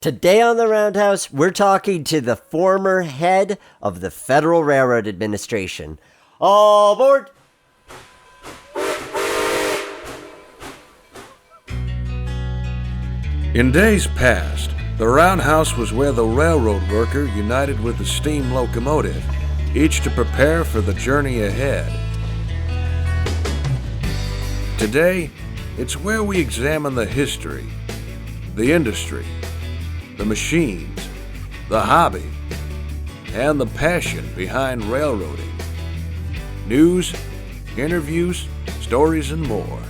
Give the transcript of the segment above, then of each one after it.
Today on the Roundhouse, we're talking to the former head of the Federal Railroad Administration. All aboard! In days past, the Roundhouse was where the railroad worker united with the steam locomotive, each to prepare for the journey ahead. Today, it's where we examine the history, the industry, the machines, the hobby, and the passion behind railroading. News, interviews, stories, and more.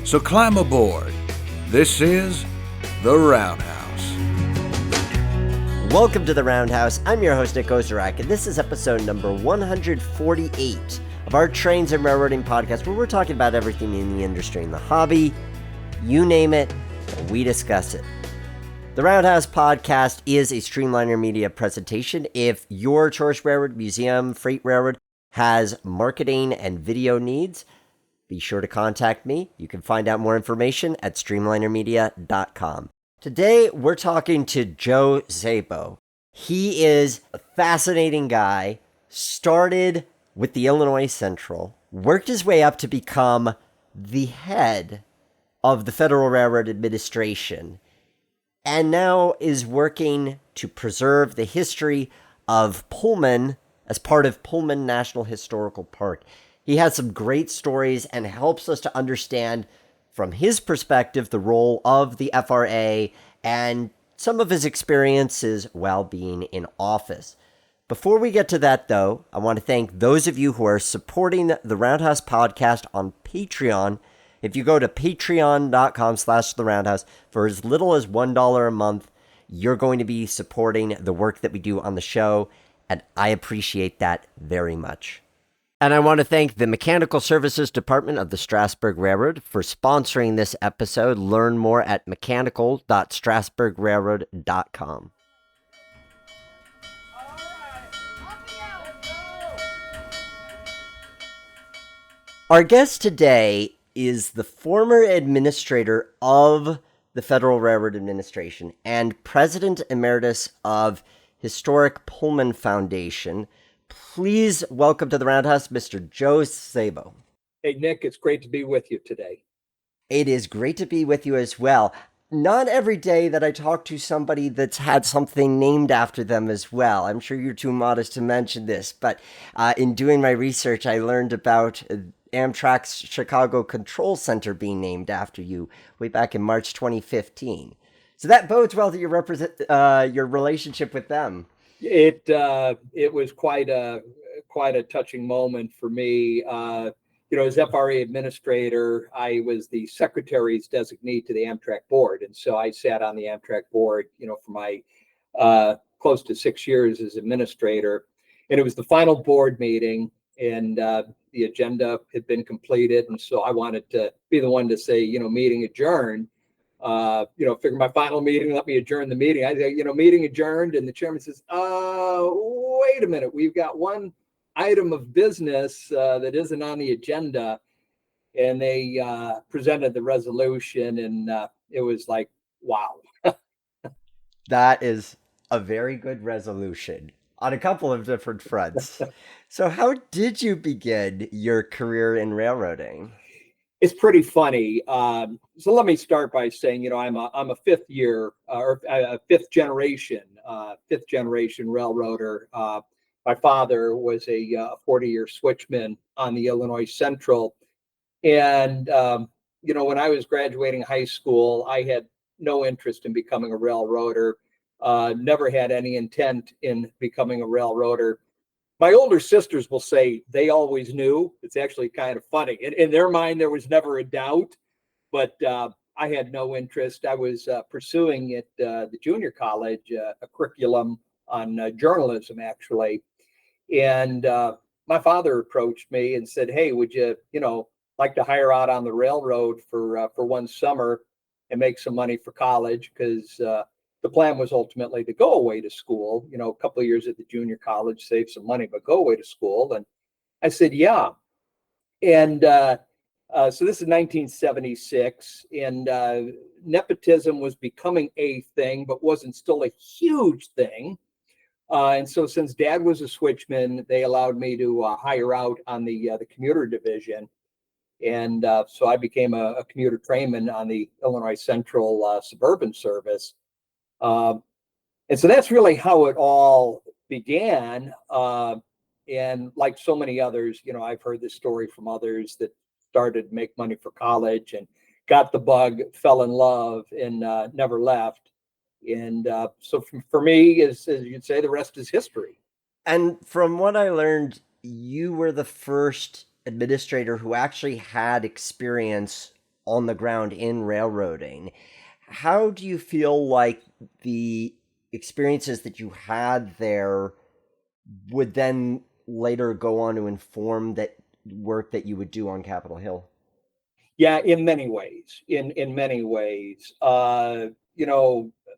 So climb aboard. This is The Roundhouse. Welcome to the Roundhouse. I'm your host, Nick Ozerak, and this is episode number 148 of our Trains and Railroading podcast, where we're talking about everything in the industry and the hobby. You name it, we discuss it. The Roundhouse podcast is a Streamliner Media presentation. If your tourist railroad, museum, freight railroad has marketing and video needs, be sure to contact me. You can find out more information at streamlinermedia.com. Today, we're talking to Joe Szabo. He is a fascinating guy, started with the Illinois Central, worked his way up to become the head of the Federal Railroad Administration, and now is working to preserve the history of Pullman as part of Pullman National Historical Park. He has some great stories and helps us to understand, from his perspective, the role of the FRA and some of his experiences while being in office. Before we get to that, though, I want to thank those of you who are supporting the Roundhouse podcast on Patreon. If you go to patreon.com/theroundhouse for as little as $1 a month, you're going to be supporting the work that we do on the show, and I appreciate that very much. And I want to thank the Mechanical Services Department of the Strasburg Railroad for sponsoring this episode. Learn more at mechanical.strasburgrailroad.com. Our guest today is the former administrator of the Federal Railroad Administration and president emeritus of Historic Pullman Foundation. Please welcome to the Roundhouse, Mr. Joe Szabo. Hey, Nick, it's great to be with you today. It is great to be with you as well. Not every day that I talk to somebody that's had something named after them as well. I'm sure you're too modest to mention this, but in doing my research, I learned about Amtrak's Chicago Control Center being named after you way back in March 2015. So that bodes well to your relationship with them. It was quite a touching moment for me. As FRA Administrator, I was the Secretary's designee to the Amtrak board, and so I sat on the Amtrak board, for my close to 6 years as administrator. And it was the final board meeting, and the agenda had been completed, and so I wanted to be the one to say, meeting adjourned. Figure my final meeting, let me adjourn the meeting. I say, meeting adjourned, and the chairman says, wait a minute, we've got one item of business that isn't on the agenda. And they presented the resolution, and it was like, wow. That is a very good resolution on a couple of different fronts. So how did you begin your career in railroading? It's pretty funny. So let me start by saying, I'm a fifth generation railroader. My father was a 40-year switchman on the Illinois Central. And, when I was graduating high school, I had no interest in becoming a railroader, never had any intent in becoming a railroader. My older sisters will say they always knew. It's actually kind of funny. In their mind, there was never a doubt, but I had no interest. I was pursuing at the junior college a curriculum on journalism, actually. And my father approached me and said, hey, would you, like to hire out on the railroad for one summer and make some money for college? Because the plan was ultimately to go away to school, a couple of years at the junior college, save some money, but go away to school. And I said, yeah. And So this is 1976, and nepotism was becoming a thing, but wasn't still a huge thing. And so since Dad was a switchman, they allowed me to hire out on the commuter division. And so I became a commuter trainman on the Illinois Central Suburban Service. And so that's really how it all began. And like so many others, I've heard this story from others that started to make money for college and got the bug, fell in love, and never left. And so for me, as you'd say, the rest is history. And from what I learned, you were the first administrator who actually had experience on the ground in railroading. How do you feel like the experiences that you had there would then later go on to inform that work that you would do on Capitol Hill? Yeah, in many ways. In many ways.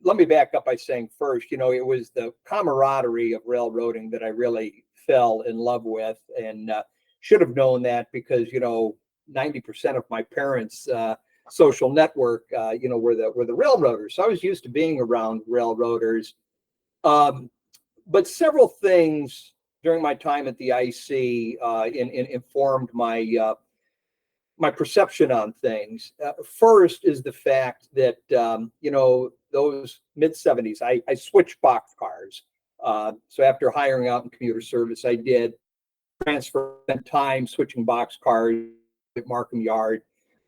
Let me back up by saying first, it was the camaraderie of railroading that I really fell in love with, and should have known that because 90% of my parents' social network, were the railroaders. So I was used to being around railroaders. But several things during my time at the IC informed my perception on things. First is the fact that, those mid 70s, I switched boxcars. So after hiring out in commuter service, I did transfer, spent time switching boxcars at Markham Yard,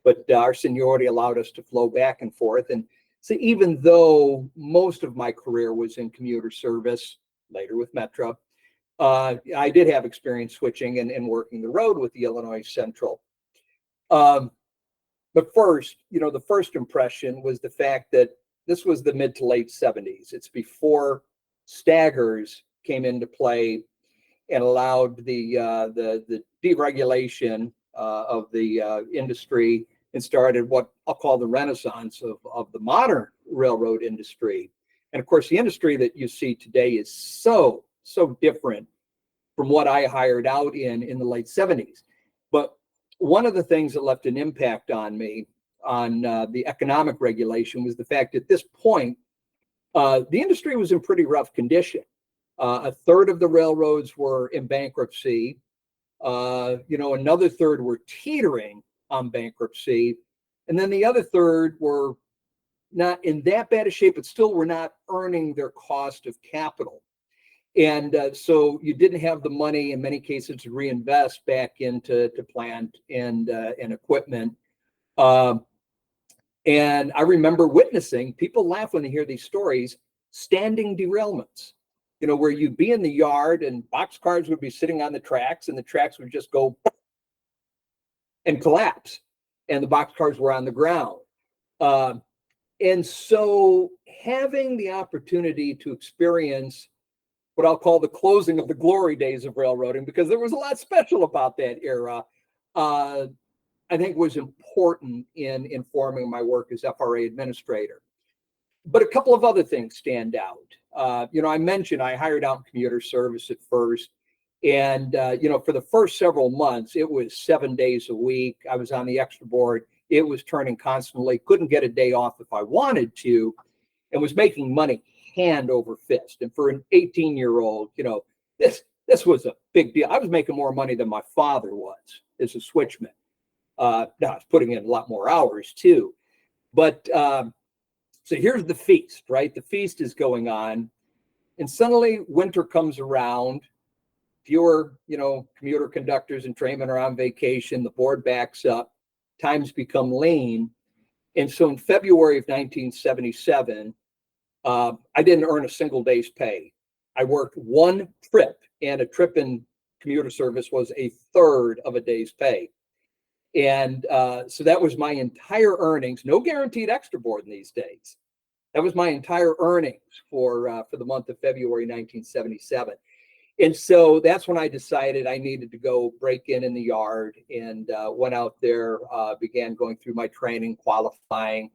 but our seniority allowed us to flow back and forth. And so even though most of my career was in commuter service, later with Metro, I did have experience switching and working the road with the Illinois Central. But first, the first impression was the fact that this was the mid to late 70s. It's before staggers came into play and allowed the deregulation of the industry and started what I'll call the renaissance of the modern railroad industry. And of course, the industry that you see today is so different from what I hired out in the late 70s. But one of the things that left an impact on me on the economic regulation was the fact at this point, the industry was in pretty rough condition. A third of the railroads were in bankruptcy. Another third were teetering on bankruptcy. And then the other third were not in that bad a shape, but still were not earning their cost of capital. And so you didn't have the money in many cases to reinvest back into plant and equipment. And I remember witnessing, people laugh when they hear these stories, standing derailments, where you'd be in the yard and boxcars would be sitting on the tracks and the tracks would just go and collapse. And the boxcars were on the ground. And so having the opportunity to experience what I'll call the closing of the glory days of railroading, because there was a lot special about that era, I think was important in informing my work as FRA Administrator. But a couple of other things stand out. I mentioned I hired out in commuter service at first. And, for the first several months, it was 7 days a week. I was on the extra board. It was turning constantly, couldn't get a day off if I wanted to, and was making money hand over fist. And for an 18-year-old, this was a big deal. I was making more money than my father was as a switchman. Now I was putting in a lot more hours too. But so here's the feast, right? The feast is going on. And suddenly winter comes around. Fewer, commuter conductors and trainmen are on vacation. The board backs up. Times become lean. And so in February of 1977, I didn't earn a single day's pay. I worked one trip, and a trip in commuter service was a third of a day's pay. And so that was my entire earnings, no guaranteed extra board in these days. That was my entire earnings for the month of February 1977. And so that's when I decided I needed to go break in the yard, and went out there, began going through my training, qualifying.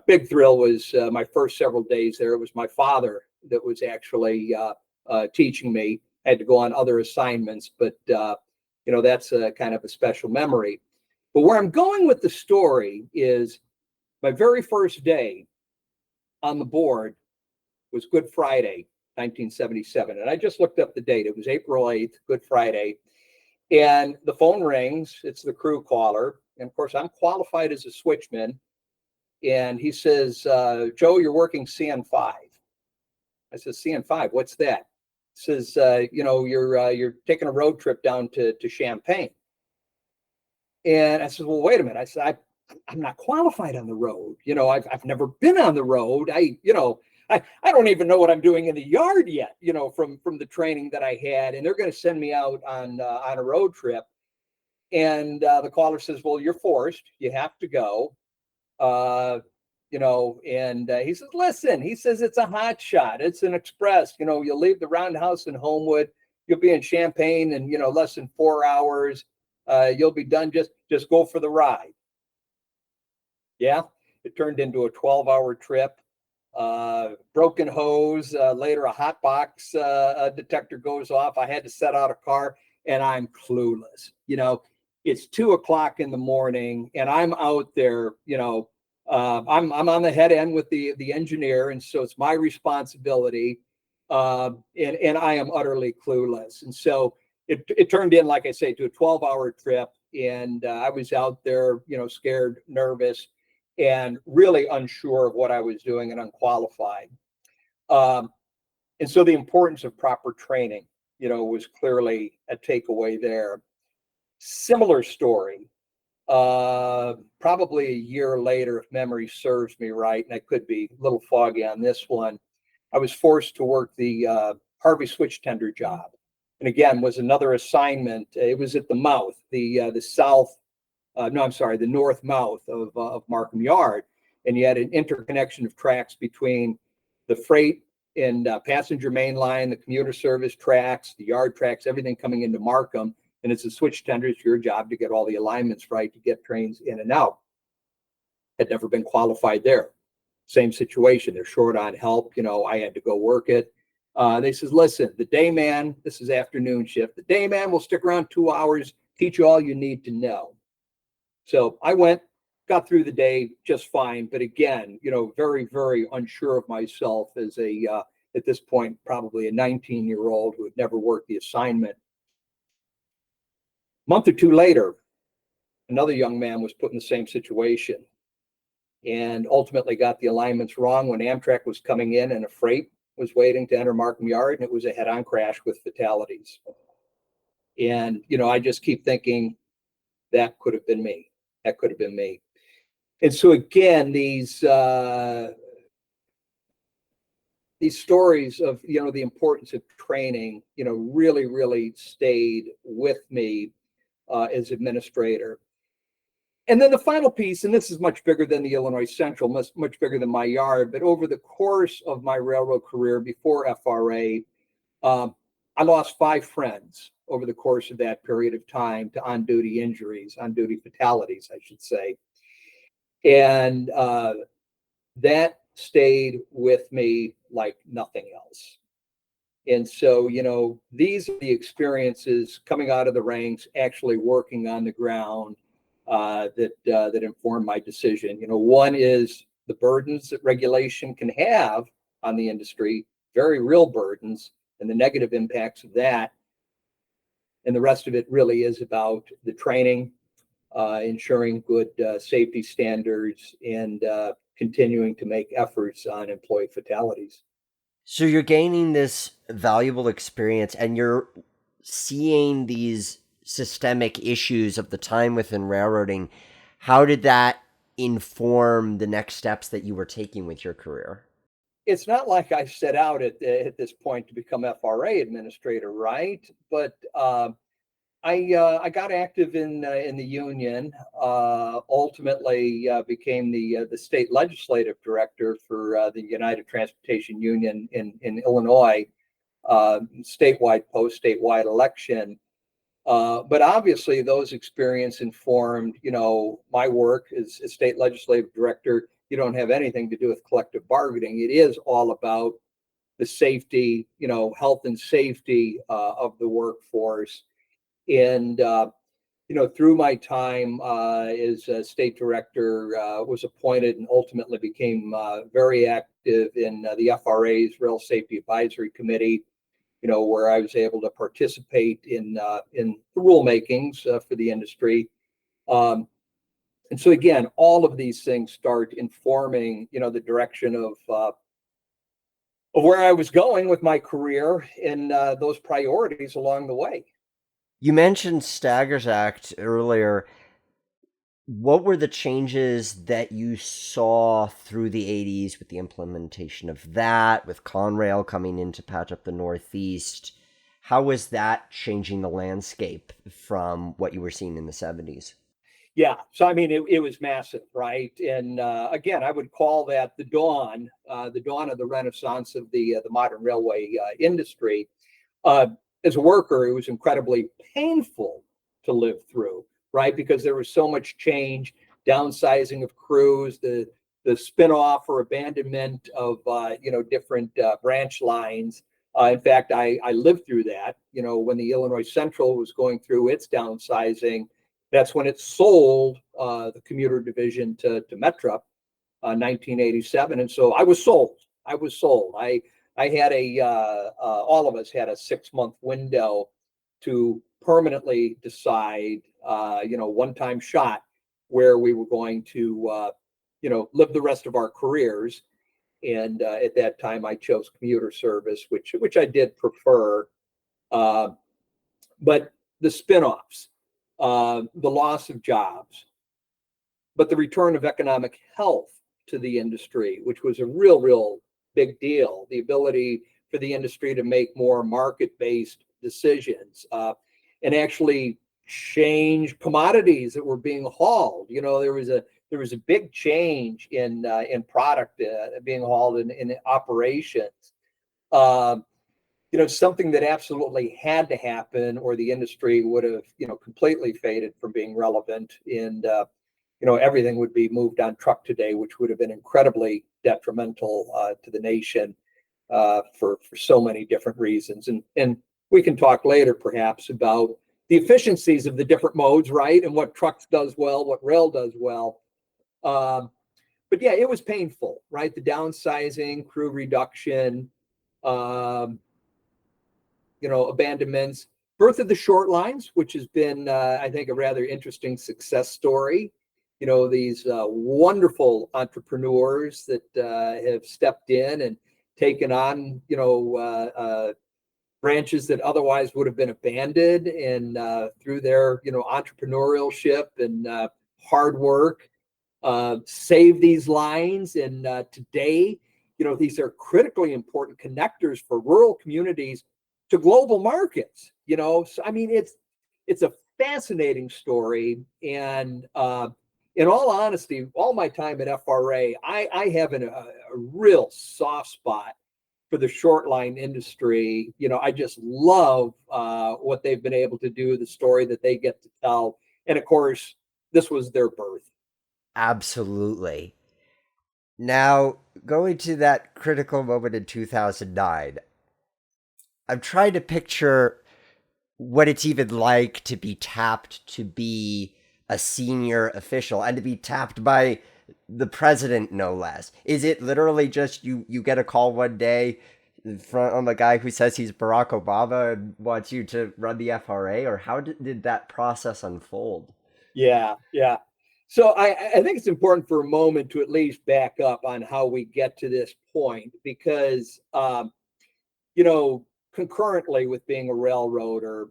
Big thrill was my first several days there. It was my father that was actually teaching me. I had to go on other assignments, but that's a kind of a special memory. But where I'm going with the story is my very first day on the board was Good Friday, 1977. And I just looked up the date. It was April 8th, Good Friday. And the phone rings. It's the crew caller. And of course, I'm qualified as a switchman. And he says, Joe, you're working CN5. I said, CN5, what's that? He says, you're taking a road trip down to Champaign. And I said, well, wait a minute. I said, I'm not qualified on the road. I've never been on the road. I don't even know what I'm doing in the yard yet, from the training that I had. And they're going to send me out on a road trip. And the caller says, well, you're forced. You have to go. And he says, listen, he says, it's a hot shot. It's an express. You'll leave the Roundhouse in Homewood. You'll be in Champaign in, less than 4 hours. You'll be done. Just go for the ride. Yeah, it turned into a 12-hour trip. Broken hose. Later, a hot box detector goes off. I had to set out a car, and I'm clueless. It's 2 o'clock in the morning, and I'm out there. I'm on the head end with the engineer, and so it's my responsibility. And I am utterly clueless. And so it turned in, like I say, to a 12-hour trip, and I was out there, scared, nervous, and really unsure of what I was doing and unqualified. And so the importance of proper training, was clearly a takeaway there. Similar story, probably a year later, if memory serves me right, and I could be a little foggy on this one, I was forced to work the Harvey switch tender job. And again, was another assignment. It was at the mouth, the north mouth of Markham Yard. And you had an interconnection of tracks between the freight and passenger main line, the commuter service tracks, the yard tracks, everything coming into Markham. And it's a switch tender. It's your job to get all the alignments right to get trains in and out. Had never been qualified there. Same situation. They're short on help. I had to go work it. They says, listen, the day man, this is afternoon shift. The day man will stick around 2 hours, teach you all you need to know. So I went, got through the day just fine. But again, very, very unsure of myself as at this point, probably a 19-year-old who had never worked the assignment. A month or two later, another young man was put in the same situation and ultimately got the alignments wrong when Amtrak was coming in and a freight was waiting to enter Markham Yard, and it was a head-on crash with fatalities. And, I just keep thinking that could have been me. That could have been me. And so again, these stories of, the importance of training, really, really stayed with me as administrator. And then the final piece, and this is much bigger than the Illinois Central, much bigger than my yard, but over the course of my railroad career before FRA, I lost 5 friends over the course of that period of time to on-duty injuries, on-duty fatalities, I should say. And that stayed with me like nothing else. And so, these are the experiences coming out of the ranks, actually working on the ground, that informed my decision. One is the burdens that regulation can have on the industry, very real burdens, and the negative impacts of that. And the rest of it really is about the training, ensuring good safety standards, and continuing to make efforts on employee fatalities. So you're gaining this valuable experience and you're seeing these systemic issues of the time within railroading. How did that inform the next steps that you were taking with your career? It's not like I set out at this point to become FRA administrator, right? But I got active in the union. Ultimately, became the state legislative director for the United Transportation Union in Illinois. Statewide post, statewide election. But obviously, those experiences informed, my work as a state legislative director. You don't have anything to do with collective bargaining. It is all about the safety, health and safety of the workforce. And through my time as a state director, was appointed and ultimately became very active in the FRA's Rail Safety Advisory Committee, where I was able to participate in the rulemakings for the industry. And so again, all of these things start informing, the direction of where I was going with my career and those priorities along the way. You mentioned Staggers Act earlier. What were the changes that you saw through the 80s with the implementation of that, with Conrail coming in to patch up the Northeast? How was that changing the landscape from what you were seeing in the 70s? Yeah, so I mean, it was massive, right? And again, I would call that the dawn of the renaissance of the modern railway industry. As a worker, it was incredibly painful to live through, right? Because there was so much change, downsizing of crews, the spinoff or abandonment of different branch lines. In fact, I lived through that. When the Illinois Central was going through its downsizing, that's when it sold the commuter division to Metra, 1987, and so I was sold. I had all of us had a 6-month window to permanently decide, one-time shot where we were going to, live the rest of our careers. And at that time, I chose commuter service, which I did prefer. But the spinoffs, the loss of jobs, but the return of economic health to the industry, which was a real big deal. The ability for the industry to make more market-based decisions and actually change commodities that were being hauled. There was a big change in product being hauled in operations. Something that absolutely had to happen, or the industry would have, completely faded from being relevant, and everything would be moved on truck today, which would have been incredibly detrimental to the nation for so many different reasons. And we can talk later, perhaps, about the efficiencies of the different modes, right, and what trucks does well, what rail does well. But yeah, it was painful, right? The downsizing, crew reduction, abandonments, birth of the short lines, which has been, I think, a rather interesting success story. These wonderful entrepreneurs that have stepped in and taken on, branches that otherwise would have been abandoned, and through their, entrepreneurship and hard work, save these lines. And today, these are critically important connectors for rural communities to global markets. So I mean, it's a fascinating story. And in all honesty, all my time at FRA, I have a real soft spot for the short line industry. I just love what they've been able to do, the story that they get to tell. And of course, this was their birth. Absolutely. Now, going to that critical moment in 2009, I'm trying to picture what it's even like to be tapped to be a senior official and to be tapped by the president, no less. Is it literally just you get a call one day from the guy who says he's Barack Obama and wants you to run the FRA, or how did that process unfold? Yeah. So I think it's important for a moment to at least back up on how we get to this point, because, concurrently with being a railroader,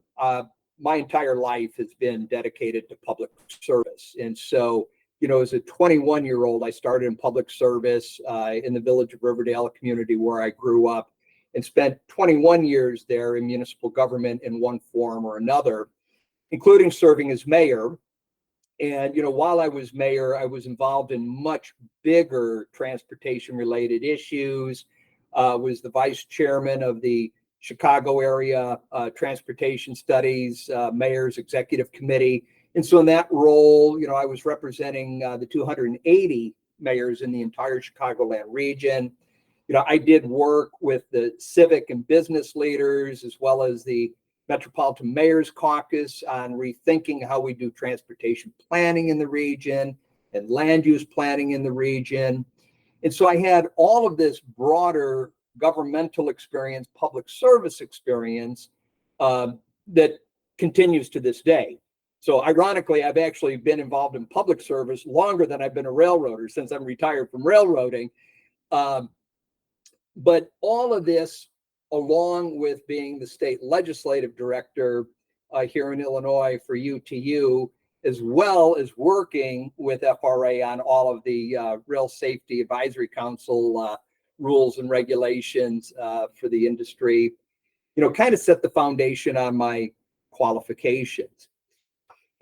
my entire life has been dedicated to public service. And so, as a 21-year-old, I started in public service in the village of Riverdale, a community where I grew up, and spent 21 years there in municipal government in one form or another, including serving as mayor. And, while I was mayor, I was involved in much bigger transportation-related issues, was the vice chairman of the Chicago area transportation studies mayor's executive committee. And so in that role, I was representing the 280 mayors in the entire Chicagoland region. I did work with the civic and business leaders, as well as the Metropolitan Mayor's Caucus on rethinking how we do transportation planning in the region and land use planning in the region. And so I had all of this broader governmental experience, public service experience that continues to this day. So ironically, I've actually been involved in public service longer than I've been a railroader since I'm retired from railroading. But all of this, along with being the state legislative director here in Illinois for UTU, as well as working with FRA on all of the Rail Safety Advisory Council rules and regulations for the industry, kind of set the foundation on my qualifications.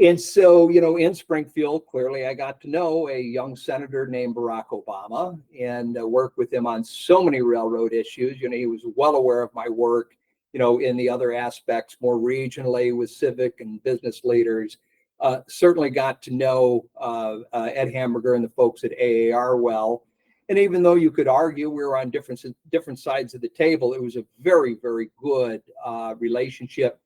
And so, in Springfield, clearly I got to know a young senator named Barack Obama and worked with him on so many railroad issues. He was well aware of my work, in the other aspects more regionally with civic and business leaders. Certainly got to know Ed Hamburger and the folks at AAR well. And even though you could argue we were on different sides of the table, it was a very, very good relationship,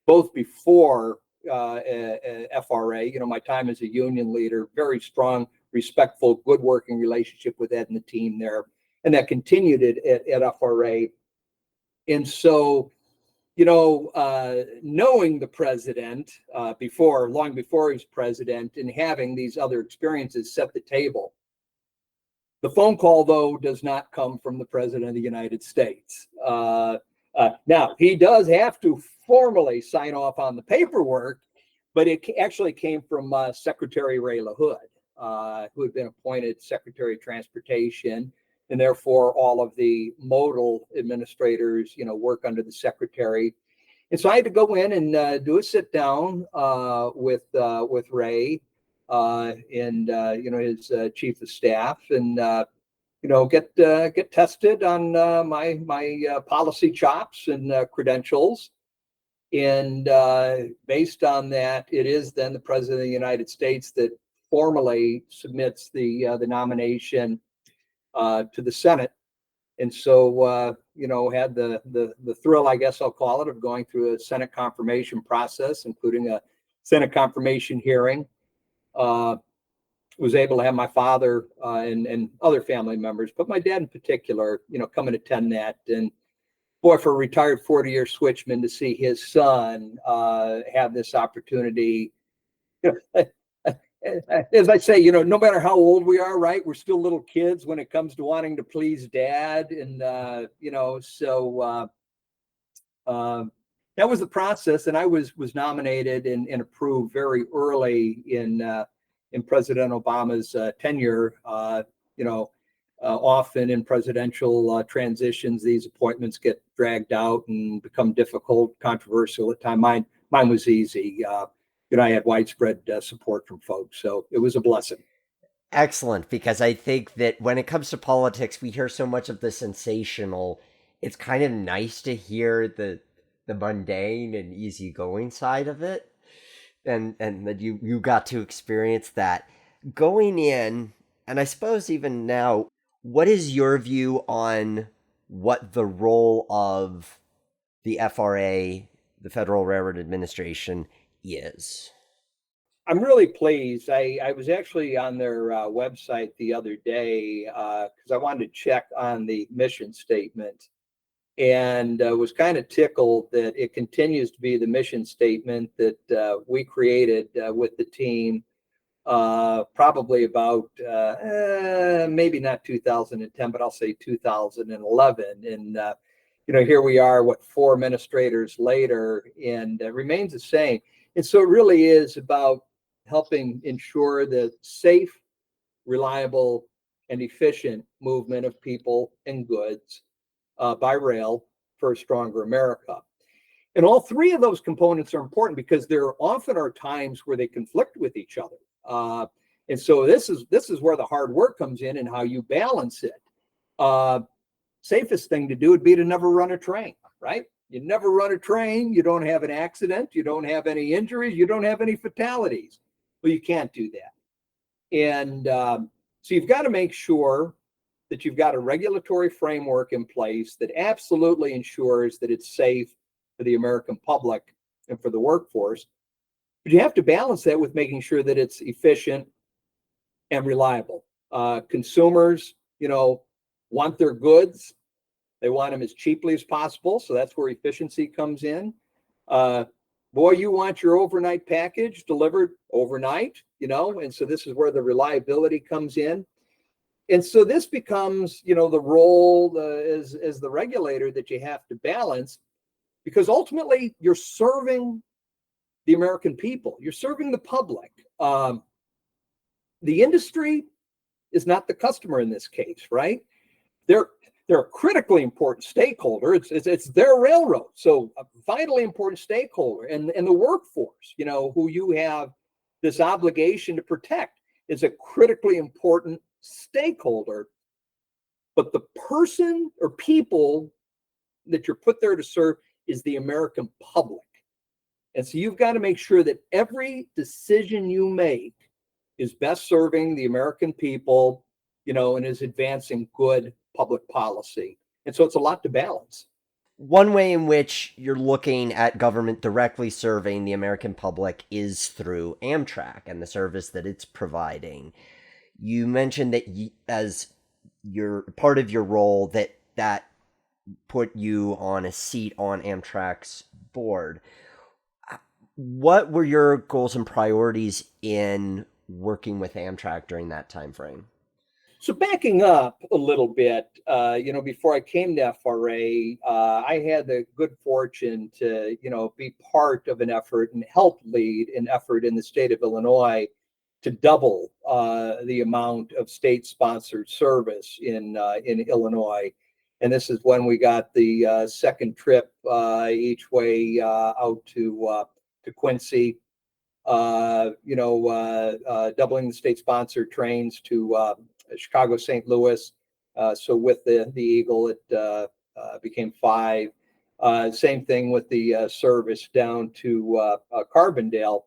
both before FRA, my time as a union leader, very strong, respectful, good working relationship with Ed and the team there. And that continued at FRA. And so, knowing the president long before he was president, and having these other experiences set the table. The phone call, though, does not come from the president of the United States. Now, he does have to formally sign off on the paperwork, but it actually came from Secretary Ray LaHood, who had been appointed Secretary of Transportation, and therefore all of the modal administrators, work under the secretary. And so I had to go in and do a sit down with Ray and his chief of staff, and get tested on my policy chops and credentials. And based on that, it is then the president of the United States that formally submits the nomination to the Senate. And so, had the thrill, I guess I'll call it, of going through a Senate confirmation process, including a Senate confirmation hearing. Was able to have my father and other family members, but my dad in particular, come and attend that. And boy, for a retired 40-year switchman to see his son have this opportunity, as I say, no matter how old we are, right, we're still little kids when it comes to wanting to please dad. And, so that was the process. And I was nominated and approved very early in President Obama's tenure. Often in presidential transitions, these appointments get dragged out and become difficult, controversial at times. Mine was easy. I had widespread support from folks, so it was a blessing. Excellent, because I think that when it comes to politics, we hear so much of the sensational. It's kind of nice to hear the mundane and easygoing side of it, and that you got to experience that going in. And I suppose even now, what is your view on what the role of the FRA, the Federal Railroad Administration, is? I'm really pleased. I was actually on their website the other day because I wanted to check on the mission statement, and was kind of tickled that it continues to be the mission statement that we created with the team probably about maybe not 2010, but I'll say 2011. And here we are, 4 administrators later, and it remains the same. And so it really is about helping ensure the safe, reliable, and efficient movement of people and goods by rail for a stronger America. And all 3 of those components are important because there often are times where they conflict with each other. And so this is where the hard work comes in and how you balance it. Safest thing to do would be to never run a train, right? You never run a train, you don't have an accident, you don't have any injuries, you don't have any fatalities. Well, you can't do that. And so you've got to make sure that you've got a regulatory framework in place that absolutely ensures that it's safe, for the American public and for the workforce. But you have to balance that with making sure that it's efficient and reliable. Consumers, want their goods. They want them as cheaply as possible. So that's where efficiency comes in. Boy, you want your overnight package delivered overnight, and so this is where the reliability comes in. And so this becomes, the role as the regulator that you have to balance, because ultimately you're serving the American people. You're serving the public. The industry is not the customer in this case, right? They're a critically important stakeholder. It's their railroad, so a vitally important stakeholder, and the workforce, who you have this obligation to protect, is a critically important stakeholder. But the person or people that you're put there to serve is the American public. And so you've got to make sure that every decision you make is best serving the American people, and is advancing good public policy. And so it's a lot to balance. One way in which you're looking at government directly serving the American public is through Amtrak and the service that it's providing. You mentioned that as your part of your role that put you on a seat on Amtrak's board. What were your goals and priorities in working with Amtrak during that time frame? So backing up a little bit, before I came to FRA, I had the good fortune to, be part of an effort and help lead an effort in the state of Illinois to double the amount of state-sponsored service in Illinois. And this is when we got the second trip each way out to Quincy. Doubling the state-sponsored trains to Chicago, St. Louis. So with the Eagle, it became 5. Same thing with the service down to Carbondale.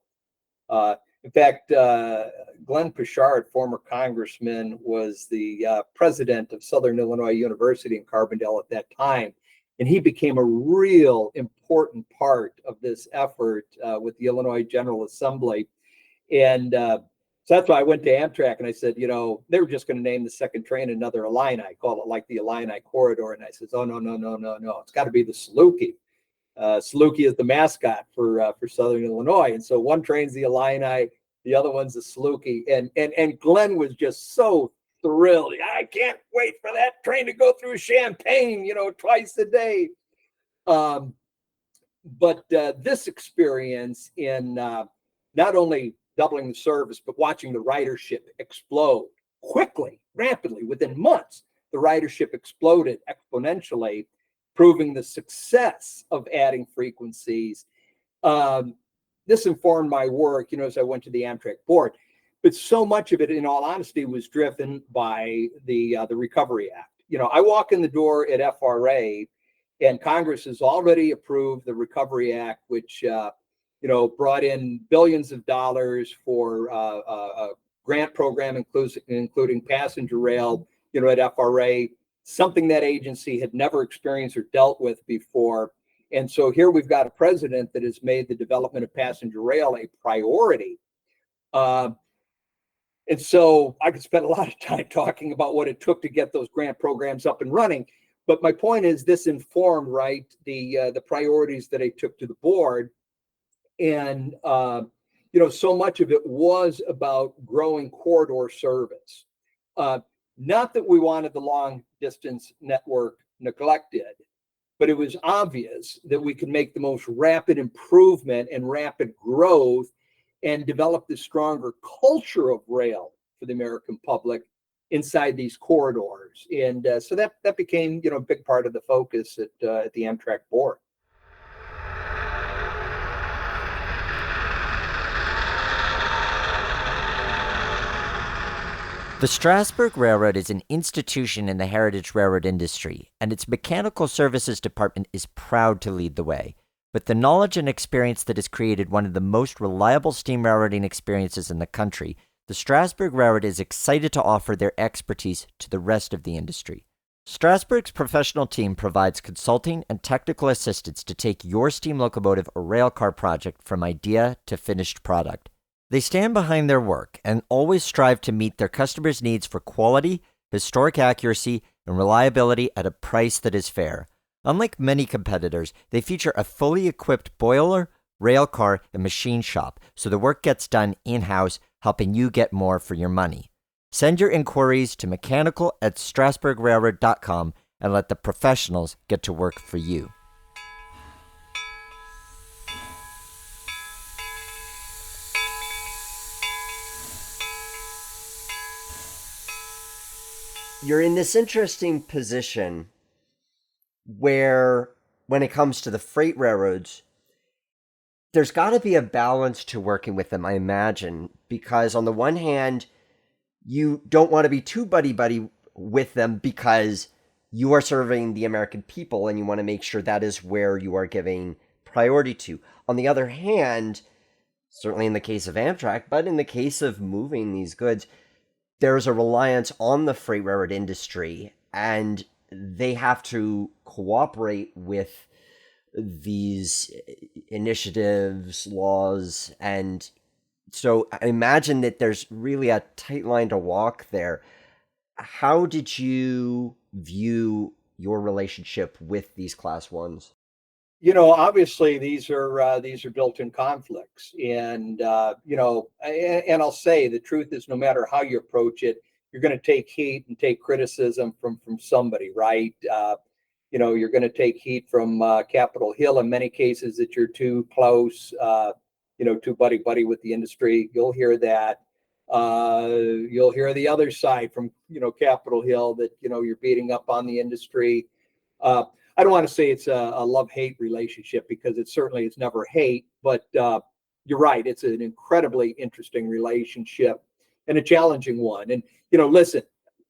In fact, Glenn Pichard, former congressman, was the president of Southern Illinois University in Carbondale at that time. And he became a real important part of this effort with the Illinois General Assembly. And so that's why I went to Amtrak and I said, they were just going to name the second train another Illini, call it like the Illini Corridor. And I said, oh, no. It's got to be the Saluki. Saluki is the mascot for Southern Illinois. And so one train's the Illini, the other one's the Saluki. And Glenn was just so thrilled. I can't wait for that train to go through Champaign, twice a day. But this experience in not only doubling the service, but watching the ridership explode quickly, rapidly, within months, the ridership exploded exponentially, proving the success of adding frequencies. This informed my work, as I went to the Amtrak board. But so much of it, in all honesty, was driven by the Recovery Act. I walk in the door at FRA, and Congress has already approved the Recovery Act, which brought in billions of dollars for a grant program, including passenger rail, at FRA, something that agency had never experienced or dealt with before. And so here we've got a president that has made the development of passenger rail a priority. And so I could spend a lot of time talking about what it took to get those grant programs up and running. But my point is this informed, right, the priorities that I took to the board. And, so much of it was about growing corridor service. Not that we wanted the long distance network neglected, but it was obvious that we could make the most rapid improvement and rapid growth and develop this stronger culture of rail for the American public inside these corridors. And so that became, a big part of the focus at the Amtrak board. The Strasburg Railroad is an institution in the heritage railroad industry, and its Mechanical Services Department is proud to lead the way. With the knowledge and experience that has created one of the most reliable steam railroading experiences in the country, the Strasburg Railroad is excited to offer their expertise to the rest of the industry. Strasburg's professional team provides consulting and technical assistance to take your steam locomotive or rail car project from idea to finished product. They stand behind their work and always strive to meet their customers' needs for quality, historic accuracy, and reliability at a price that is fair. Unlike many competitors, they feature a fully equipped boiler, rail car, and machine shop, so the work gets done in-house, helping you get more for your money. Send your inquiries to mechanical@strasburgrailroad.com and let the professionals get to work for you. You're in this interesting position where, when it comes to the freight railroads, there's got to be a balance to working with them, I imagine, because on the one hand, you don't want to be too buddy-buddy with them because you are serving the American people and you want to make sure that is where you are giving priority to. On the other hand, certainly in the case of Amtrak, but in the case of moving these goods, there's a reliance on the freight railroad industry, and they have to cooperate with these initiatives, laws, and so I imagine that there's really a tight line to walk there. How did you view your relationship with these class ones? Obviously these are built-in conflicts, and and I'll say the truth is, no matter how you approach it, you're going to take heat and take criticism from somebody, right? You're going to take heat from Capitol Hill in many cases that you're too close, too buddy with the industry. You'll hear that. You'll hear the other side from Capitol Hill that you're beating up on the industry. I don't want to say it's a love-hate relationship, because it certainly is never hate, but you're right. It's an incredibly interesting relationship and a challenging one. And, listen,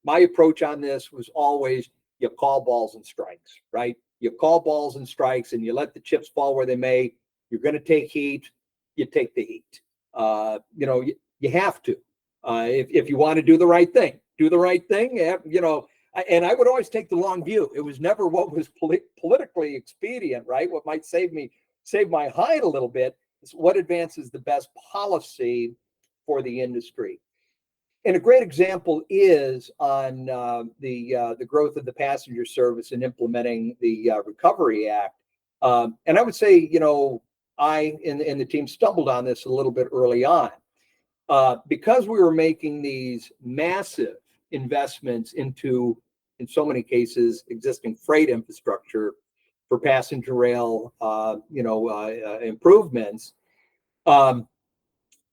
my approach on this was always, you call balls and strikes, right? You call balls and strikes and you let the chips fall where they may. You're going to take heat, you take the heat. You have to. If you want to do the right thing, do the right thing. And I would always take the long view. It was never what was politically expedient, right? What might save my hide a little bit is what advances the best policy for the industry. And a great example is on the growth of the passenger service and implementing the Recovery Act. And I would say, I and the team stumbled on this a little bit early on, because we were making these massive investments into, in so many cases, existing freight infrastructure for passenger rail, improvements.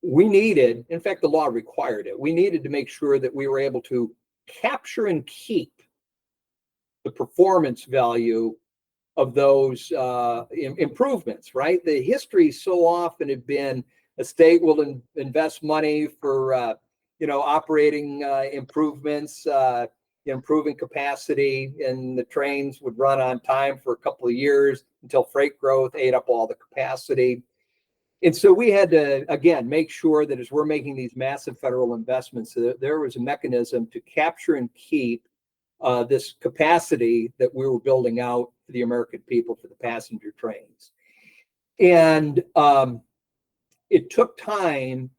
We needed, in fact, the law required it. We needed to make sure that we were able to capture and keep the performance value of those improvements, right? The history so often had been a state will invest money for, operating improvements, improving capacity, and the trains would run on time for a couple of years until freight growth ate up all the capacity. And so we had to, again, make sure that as we're making these massive federal investments, there was a mechanism to capture and keep this capacity that we were building out for the American people for the passenger trains. And it took time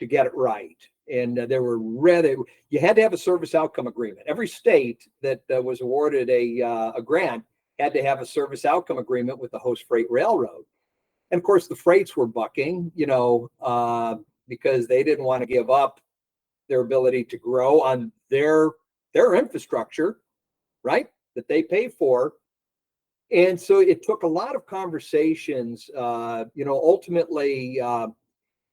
to get it right. And you had to have a service outcome agreement. Every state that was awarded a grant had to have a service outcome agreement with the host freight railroad. And of course, the freights were bucking, because they didn't want to give up their ability to grow on their infrastructure, right, that they pay for. And so it took a lot of conversations. Ultimately,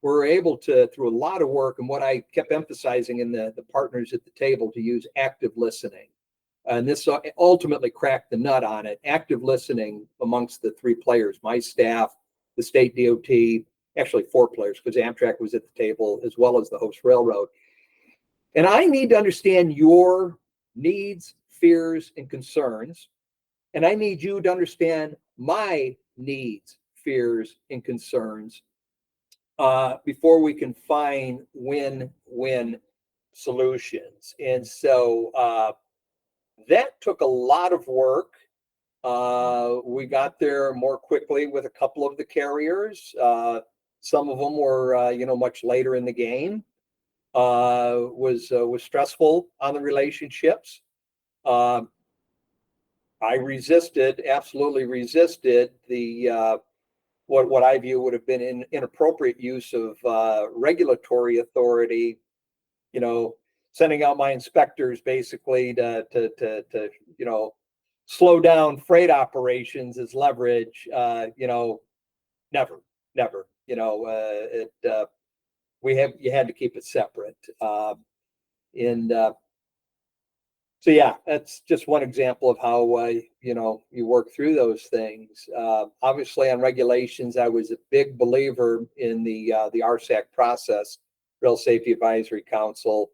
we're able to, through a lot of work, and what I kept emphasizing in the partners at the table, to use active listening. And this ultimately cracked the nut on it. Active listening amongst the three players, my staff, the state DOT, actually four players, because Amtrak was at the table, as well as the host railroad. And I need to understand your needs, fears, and concerns. And I need you to understand my needs, fears, and concerns before we can find win-win solutions. And so That took a lot of work. We got there more quickly with a couple of the carriers. Some of them were, much later in the game. Was stressful on the relationships. I absolutely resisted the what I view would have been an inappropriate use of regulatory authority. Sending out my inspectors basically to slow down freight operations as leverage. Never. You had to keep it separate. And so yeah, that's just one example of how you work through those things. Obviously, on regulations, I was a big believer in the RSAC process, Rail Safety Advisory Council.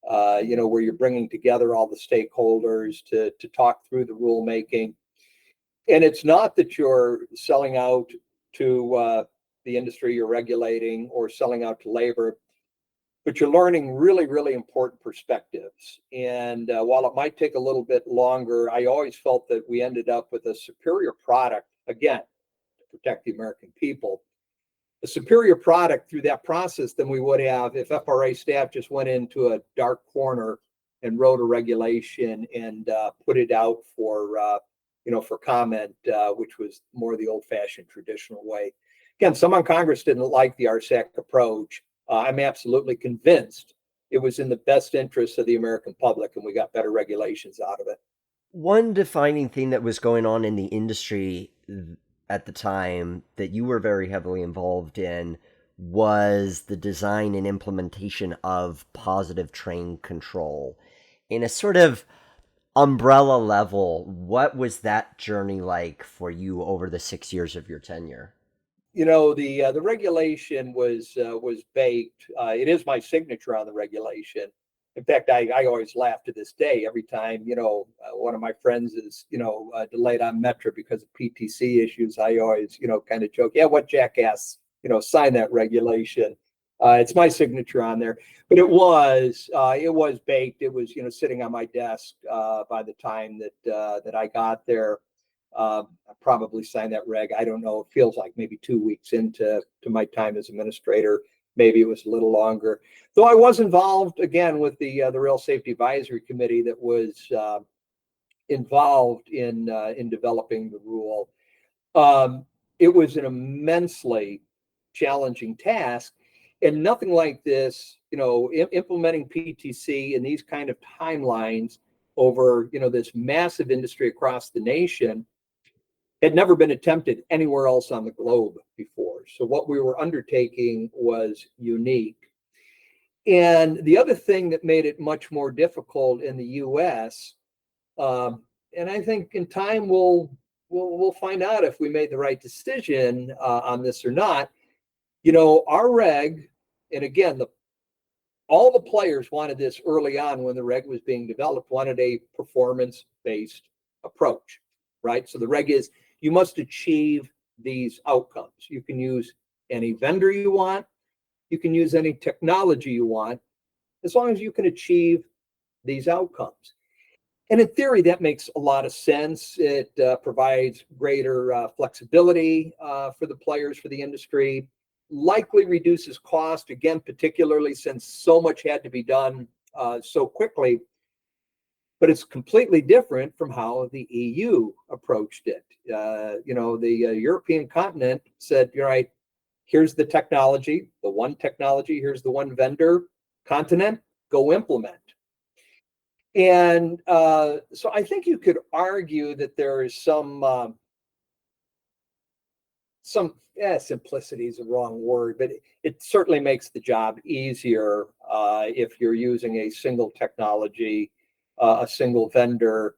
Where you're bringing together all the stakeholders to talk through the rulemaking. And it's not that you're selling out to the industry you're regulating or selling out to labor, but you're learning really, really important perspectives. And while it might take a little bit longer, I always felt that we ended up with a superior product, again, to protect the American people, a superior product through that process than we would have if FRA staff just went into a dark corner and wrote a regulation and put it out for comment, which was more the old-fashioned traditional way. Again, some in Congress didn't like the RSAC approach. I'm absolutely convinced it was in the best interest of the American public, and we got better regulations out of it. One defining thing that was going on in the industry at the time that you were very heavily involved in was the design and implementation of positive train control. In a sort of umbrella level, what was that journey like for you over the 6 years of your tenure? The regulation was baked. It is my signature on the regulation. In fact, I always laugh to this day every time, one of my friends is, delayed on Metro because of PTC issues. I always, kind of joke, yeah, what jackass, signed that regulation. It's my signature on there, but it was baked. It was, sitting on my desk by the time that I got there. I probably signed that reg. I don't know. It feels like maybe 2 weeks into my time as administrator. Maybe it was a little longer. Though I was involved again with the Rail Safety Advisory Committee that was involved in developing the rule. It was an immensely challenging task, and nothing like this. Implementing PTC in these kind of timelines over this massive industry across the nation had never been attempted anywhere else on the globe before. So what we were undertaking was unique. And the other thing that made it much more difficult in the U.S., and I think in time we'll find out if we made the right decision on this or not. Our reg, and again, all the players wanted this early on when the reg was being developed, wanted a performance-based approach, right? So the reg is, you must achieve these outcomes. You can use any vendor you want. You can use any technology you want, as long as you can achieve these outcomes. And in theory, that makes a lot of sense. It provides greater flexibility for the players, for the industry, likely reduces cost, again, particularly since so much had to be done so quickly. But it's completely different from how the EU approached it. The European continent said, you're right, here's the technology, the one technology, here's the one vendor, continent, go implement. And so I think you could argue that there is some simplicity is the wrong word, but it certainly makes the job easier if you're using a single technology, a single vendor,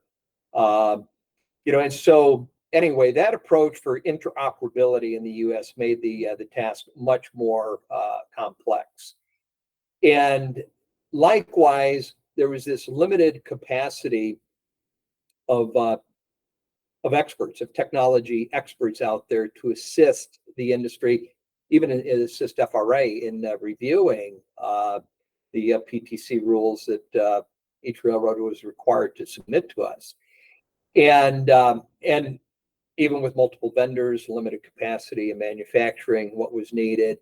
and so anyway, that approach for interoperability in the U.S. made the task much more complex. And likewise, there was this limited capacity of experts, of technology experts out there to assist the industry, even assist FRA in reviewing the PTC rules that each railroad was required to submit to us. And even with multiple vendors, limited capacity and manufacturing, what was needed.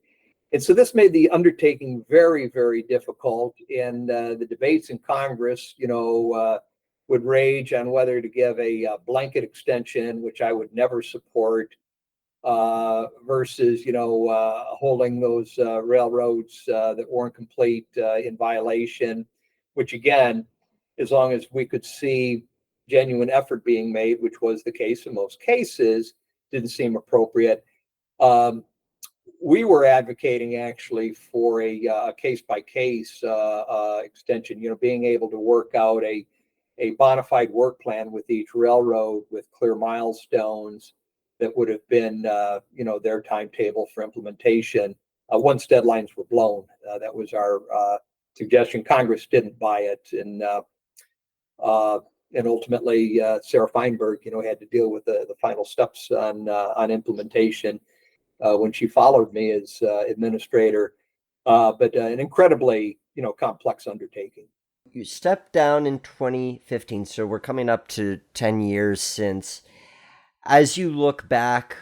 And so this made the undertaking very, very difficult. And the debates in Congress, would rage on whether to give a blanket extension, which I would never support, versus, holding those railroads that weren't complete in violation, which again, as long as we could see genuine effort being made, which was the case in most cases, didn't seem appropriate. We were advocating actually for a case-by-case extension, being able to work out a bona fide work plan with each railroad with clear milestones that would have been, their timetable for implementation once deadlines were blown. That was our suggestion. Congress didn't buy it, and ultimately Sarah Feinberg, had to deal with the final steps on implementation when she followed me as administrator. But an incredibly, complex undertaking. You stepped down in 2015, so we're coming up to 10 years since. As you look back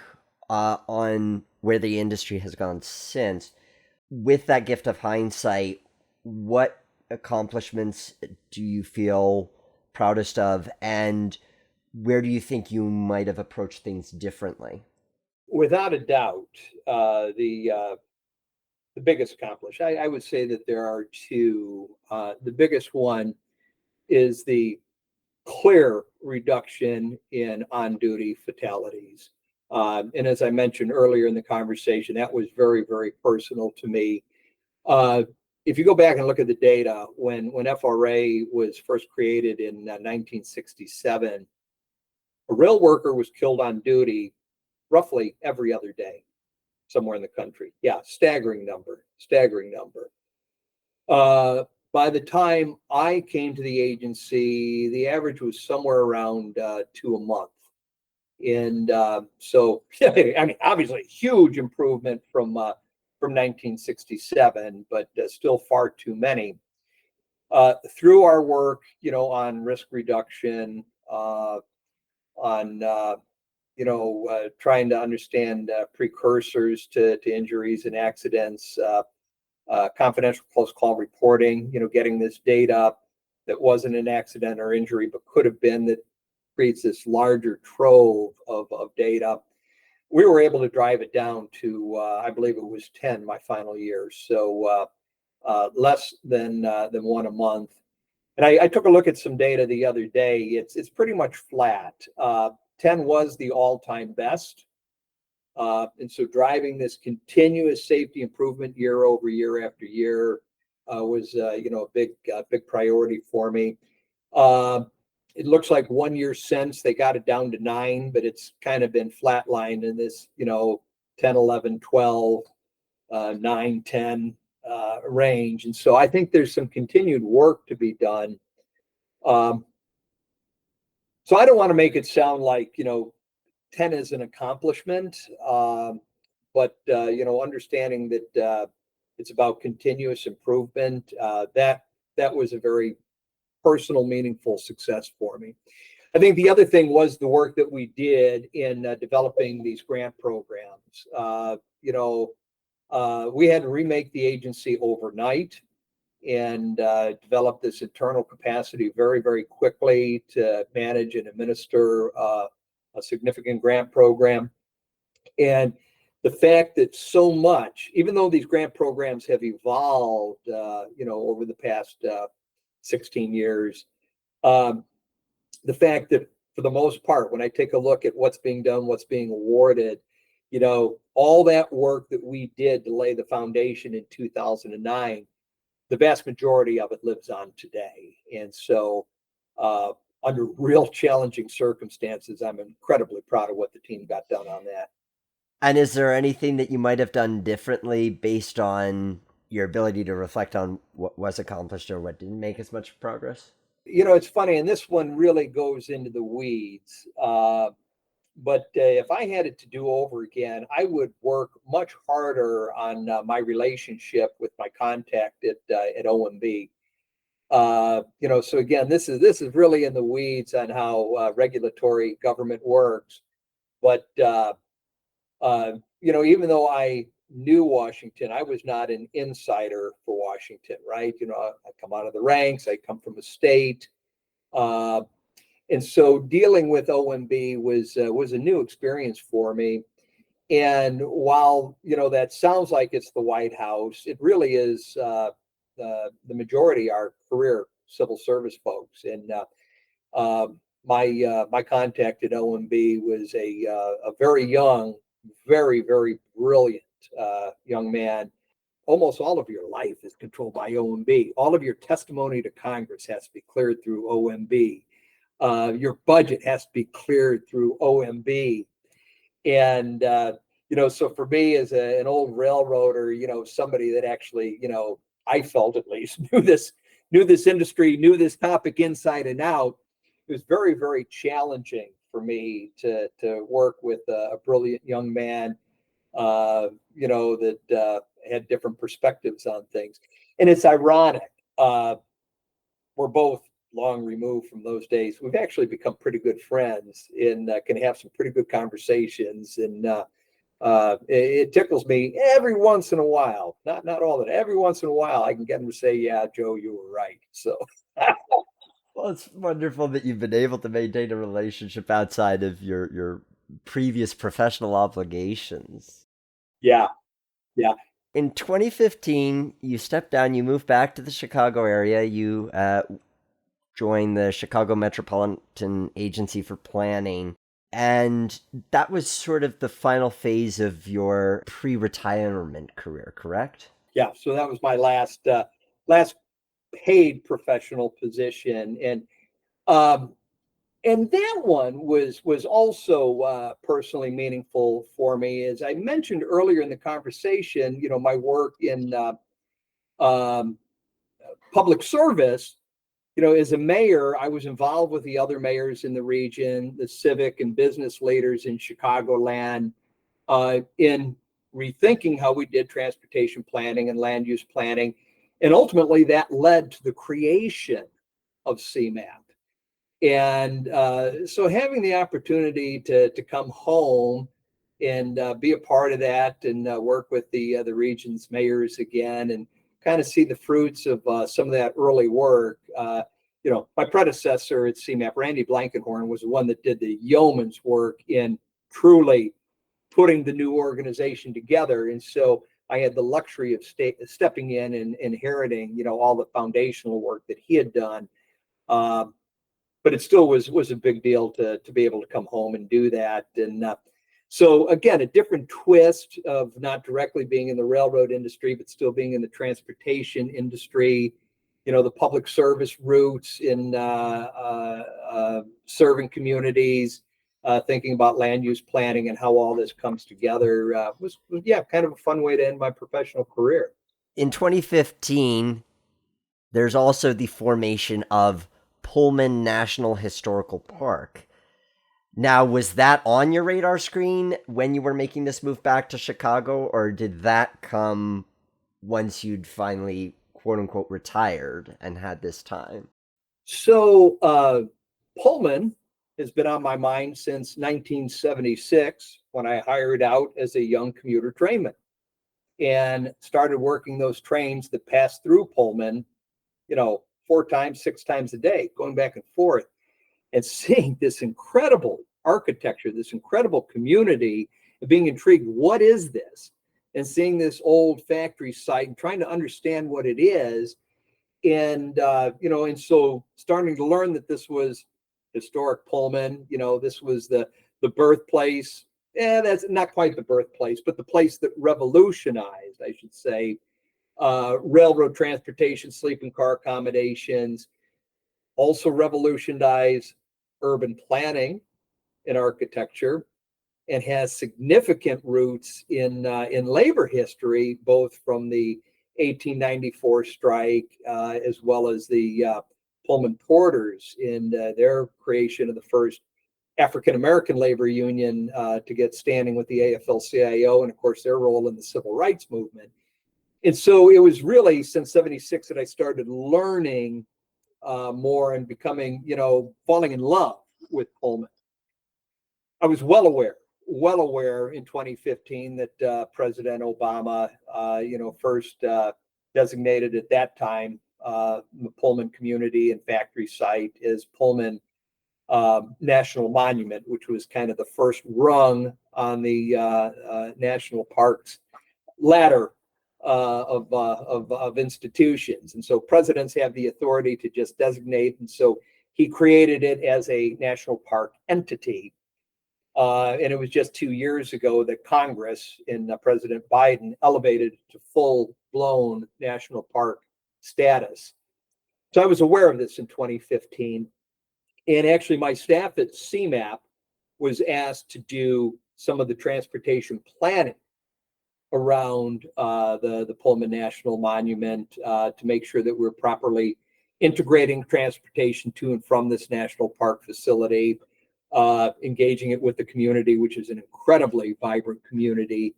on where the industry has gone since, with that gift of hindsight, what accomplishments do you feel proudest of, and where do you think you might have approached things differently? Without a doubt, the biggest accomplishment, I would say that there are two. The biggest one is the clear reduction in on-duty fatalities. And as I mentioned earlier in the conversation, that was very, very personal to me. If you go back and look at the data, when FRA was first created in 1967, a rail worker was killed on duty roughly every other day somewhere in the country. Yeah, staggering number. By the time I came to the agency, the average was somewhere around 2 a month. And so, I mean, obviously, huge improvement from 1967, but still far too many. Through our work, on risk reduction, on trying to understand precursors to injuries and accidents, confidential close call reporting, getting this data that wasn't an accident or injury, but could have been, that creates this larger trove of data. We were able to drive it down to, I believe it was 10 my final year. So less than 1 a month. And I took a look at some data the other day. It's pretty much flat. 10 was the all-time best. And so driving this continuous safety improvement year over year after year was, a big priority for me. It looks like 1 year since they got it down to 9, but it's kind of been flatlined in this, 10, 11, 12, 9, 10 range. And so I think there's some continued work to be done. So I don't want to make it sound like, 10 is an accomplishment, but understanding that it's about continuous improvement, that was a very personal, meaningful success for me. I think the other thing was the work that we did in developing these grant programs. We had to remake the agency overnight and develop this internal capacity very, very quickly to manage and administer a significant grant program. And the fact that so much, even though these grant programs have evolved, over the past 16 years, the fact that for the most part, when I take a look at what's being done, what's being awarded, all that work that we did to lay the foundation in 2009, the vast majority of it lives on today. And so under real challenging circumstances, I'm incredibly proud of what the team got done on that. And is there anything that you might have done differently based on your ability to reflect on what was accomplished or what didn't make as much progress? It's funny, and this one really goes into the weeds. But if I had it to do over again, I would work much harder on my relationship with my contact at OMB. So again, this is really in the weeds on how regulatory government works. But even though I knew Washington, I was not an insider for Washington, right? I come out of the ranks. I come from a state, and so dealing with OMB was a new experience for me. And while that sounds like it's the White House, it really is. The majority are career civil service folks, and my contact at OMB was a very young, very very brilliant young man. Almost all of your life is controlled by OMB. All of your testimony to Congress has to be cleared through OMB. Your budget has to be cleared through OMB. And so for me as an old railroader, somebody that actually, I felt at least knew this industry, knew this topic inside and out, it was very, very challenging for me to work with a brilliant young man, that had different perspectives on things. And it's ironic. We're both long removed from those days. We've actually become pretty good friends and can have some pretty good conversations. And it tickles me every once in a while, not all the time. Every once in a while, I can get him to say, "Yeah, Joe, you were right." So, Well, it's wonderful that you've been able to maintain a relationship outside of your previous professional obligations. yeah. In 2015, you stepped down, you moved back to the Chicago area, you joined the Chicago Metropolitan Agency for Planning, and that was sort of the final phase of your pre-retirement career, correct? Yeah. So that was my last paid professional position, and that one was also personally meaningful for me. As I mentioned earlier in the conversation, my work in public service. As a mayor, I was involved with the other mayors in the region, the civic and business leaders in Chicagoland, in rethinking how we did transportation planning and land use planning. And ultimately, that led to the creation of CMAP. And so having the opportunity to come home and be a part of that and work with the region's mayors again and kind of see the fruits of some of that early work. My predecessor at CMAP, Randy Blankenhorn, was the one that did the yeoman's work in truly putting the new organization together. And so I had the luxury of stepping in and inheriting, all the foundational work that he had done. But it still was a big deal to be able to come home and do that. And so again, a different twist of not directly being in the railroad industry, but still being in the transportation industry, the public service roots in serving communities, thinking about land use planning and how all this comes together was kind of a fun way to end my professional career. In 2015, there's also the formation of Pullman National Historical Park. Now, was that on your radar screen when you were making this move back to Chicago, or did that come once you'd finally, quote unquote, retired and had this time? So Pullman has been on my mind since 1976 when I hired out as a young commuter trainman and started working those trains that passed through Pullman, 4 times, 6 times a day, going back and forth. And seeing this incredible architecture, this incredible community, and being intrigued, what is this? And seeing this old factory site and trying to understand what it is. And, and so starting to learn that this was historic Pullman, this was the birthplace. That's not quite the birthplace, but the place that revolutionized, I should say, railroad transportation, sleeping car accommodations, also revolutionized urban planning and architecture, and has significant roots in labor history, both from the 1894 strike as well as the Pullman Porters in their creation of the first African-American labor union to get standing with the AFL-CIO, and of course their role in the civil rights movement. And so it was really since 76 that I started learning more and becoming, falling in love with Pullman. I was well aware in 2015 that President Obama, first designated at that time the Pullman community and factory site as Pullman National Monument, which was kind of the first rung on the national parks ladder of institutions. And so presidents have the authority to just designate. And so he created it as a national park entity. And it was just 2 years ago that Congress in President Biden elevated it to full-blown national park status. So I was aware of this in 2015. And actually, my staff at CMAP was asked to do some of the transportation planning around the Pullman National Monument to make sure that we're properly integrating transportation to and from this national park facility, engaging it with the community, which is an incredibly vibrant community.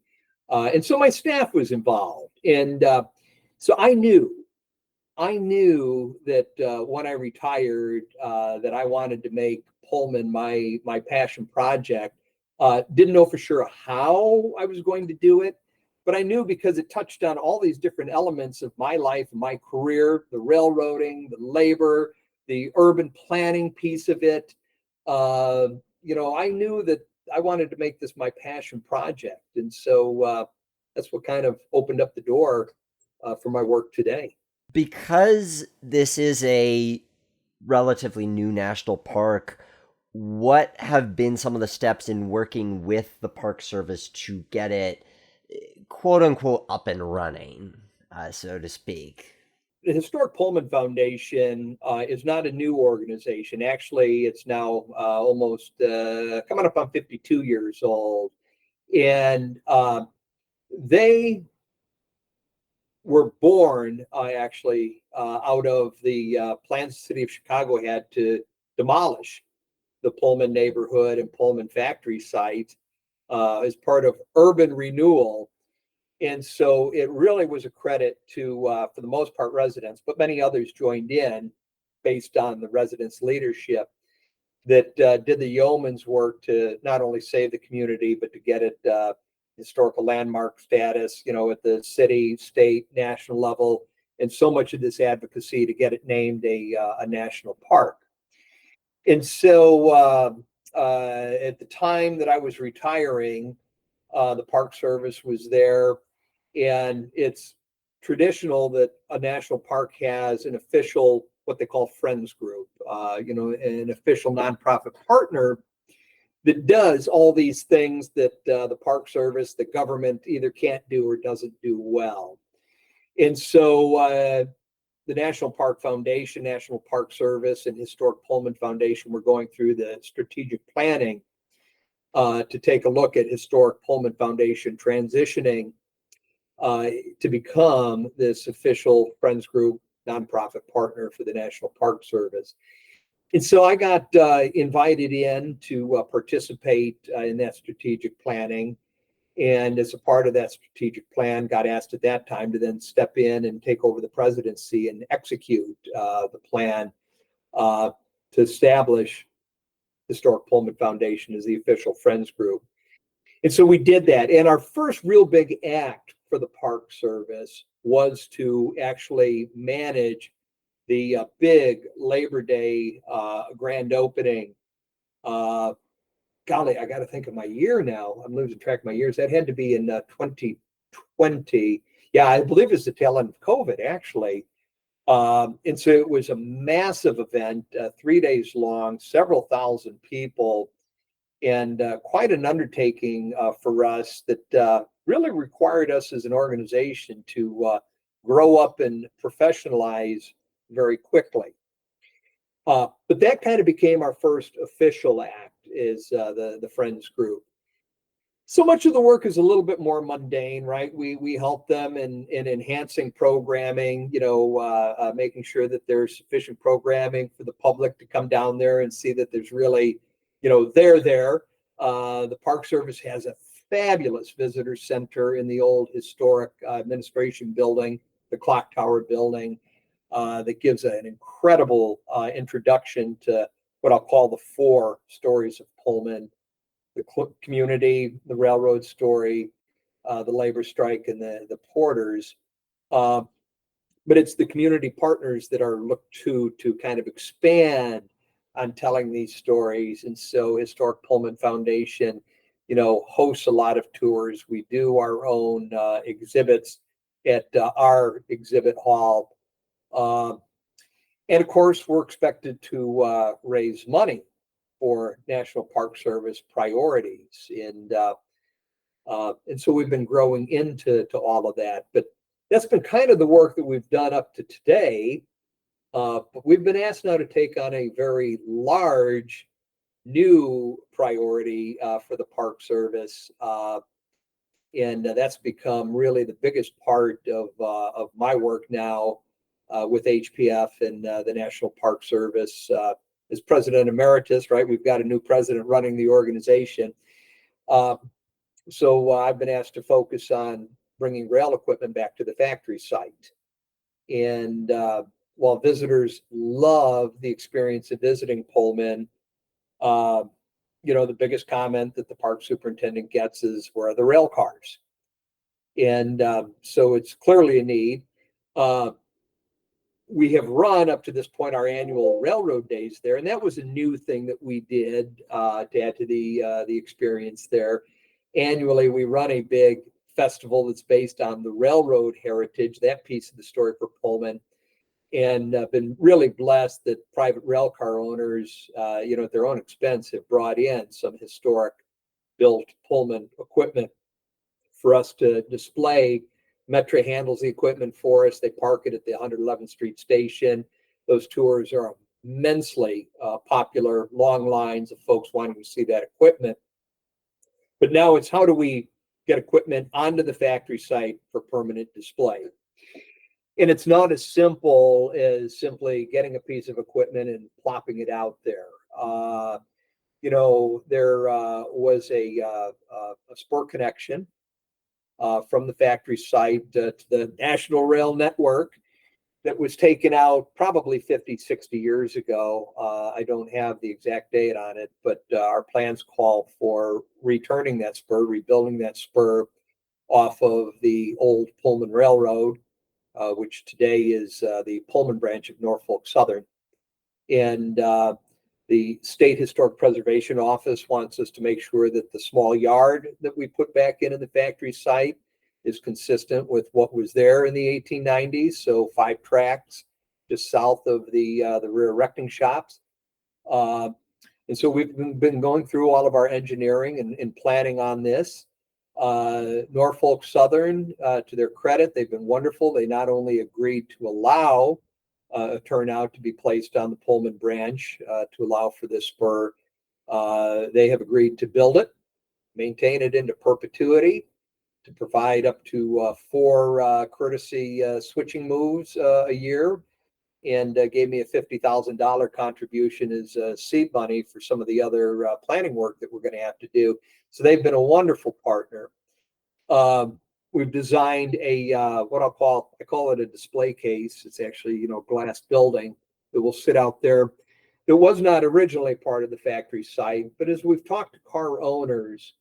And so my staff was involved. And so I knew that when I retired, that I wanted to make Pullman my passion project. Didn't know for sure how I was going to do it, but I knew because it touched on all these different elements of my life and my career, the railroading, the labor, the urban planning piece of it. I knew that I wanted to make this my passion project. And so that's what kind of opened up the door for my work today. Because this is a relatively new national park, what have been some of the steps in working with the Park Service to get it, quote unquote, up and running, so to speak? The Historic Pullman Foundation is not a new organization. Actually, it's now almost coming up on 52 years old. And they were born out of the plans the city of Chicago had to demolish the Pullman neighborhood and Pullman factory site as part of urban renewal. And so it really was a credit to, for the most part, residents, but many others joined in based on the residents' leadership that did the yeoman's work to not only save the community, but to get it historical landmark status, at the city, state, national level, and so much of this advocacy to get it named a national park. And so at the time that I was retiring, the Park Service was there, and it's traditional that a national park has an official, what they call friends group, an official nonprofit partner that does all these things that the Park Service, the government either can't do or doesn't do well. And so the National Park Foundation, National Park Service, and Historic Pullman Foundation were going through the strategic planning to take a look at Historic Pullman Foundation transitioning to become this official Friends Group nonprofit partner for the National Park Service. And so I got invited in to participate in that strategic planning. And as a part of that strategic plan, got asked at that time to then step in and take over the presidency and execute the plan to establish Historic Pullman Foundation as the official Friends Group. And so we did that. And our first real big act for the Park Service was to actually manage the big Labor Day grand opening. Golly, I got to think of my year now. I'm losing track of my years. That had to be in 2020. Yeah, I believe it's the tail end of COVID, actually. And so it was a massive event, 3 days long, several thousand people, and quite an undertaking for us that really required us as an organization to grow up and professionalize very quickly. But that kind of became our first official act, is the Friends Group. So much of the work is a little bit more mundane, right? We help them in enhancing programming, making sure that there's sufficient programming for the public to come down there and see that there's really, they're there. The Park Service has a fabulous visitor center in the old historic administration building, the Clock Tower building. that gives an incredible introduction to what I'll call the four stories of Pullman: the community, the railroad story, the labor strike, and the porters. But it's the community partners that are looked to kind of expand on telling these stories. And so Historic Pullman Foundation, hosts a lot of tours. We do our own exhibits at our exhibit hall. And of course, we're expected to raise money for National Park Service priorities. And so we've been growing into all of that. But that's been kind of the work that we've done up to today. But we've been asked now to take on a very large new priority for the Park Service. And that's become really the biggest part of my work now with HPF and the National Park Service. As President Emeritus, right, we've got a new president running the organization. So I've been asked to focus on bringing rail equipment back to the factory site. And while visitors love the experience of visiting Pullman, the biggest comment that the park superintendent gets is, where are the rail cars? And so it's clearly a need. We have run up to this point our annual railroad days there, and that was a new thing that we did to add to the experience there. Annually, we run a big festival that's based on the railroad heritage, that piece of the story for Pullman, and been really blessed that private rail car owners, at their own expense, have brought in some historic built Pullman equipment for us to display. Metra handles the equipment for us. They park it at the 111th Street station. Those tours are immensely popular, long lines of folks wanting to see that equipment. But now it's, how do we get equipment onto the factory site for permanent display? And it's not as simple as simply getting a piece of equipment and plopping it out there. There was a spur connection from the factory site to the National Rail Network that was taken out probably 50, 60 years ago. I don't have the exact date on it, but our plans call for returning that spur, rebuilding that spur off of the old Pullman Railroad, which today is the Pullman branch of Norfolk Southern. And the State Historic Preservation Office wants us to make sure that the small yard that we put back into the factory site is consistent with what was there in the 1890s. So 5 tracks just south of the rear erecting shops. And so we've been going through all of our engineering and planning on this. Norfolk Southern, to their credit, they've been wonderful. They not only agreed to allow a turnout to be placed on the Pullman branch to allow for this spur, they have agreed to build it, maintain it into perpetuity, to provide up to 4 courtesy switching moves a year, and gave me a $50,000 contribution as seed money for some of the other planning work that we're going to have to do. So they've been a wonderful partner. We've designed a I call it a display case. It's actually, glass building that will sit out there. It was not originally part of the factory site, but as we've talked to car owners,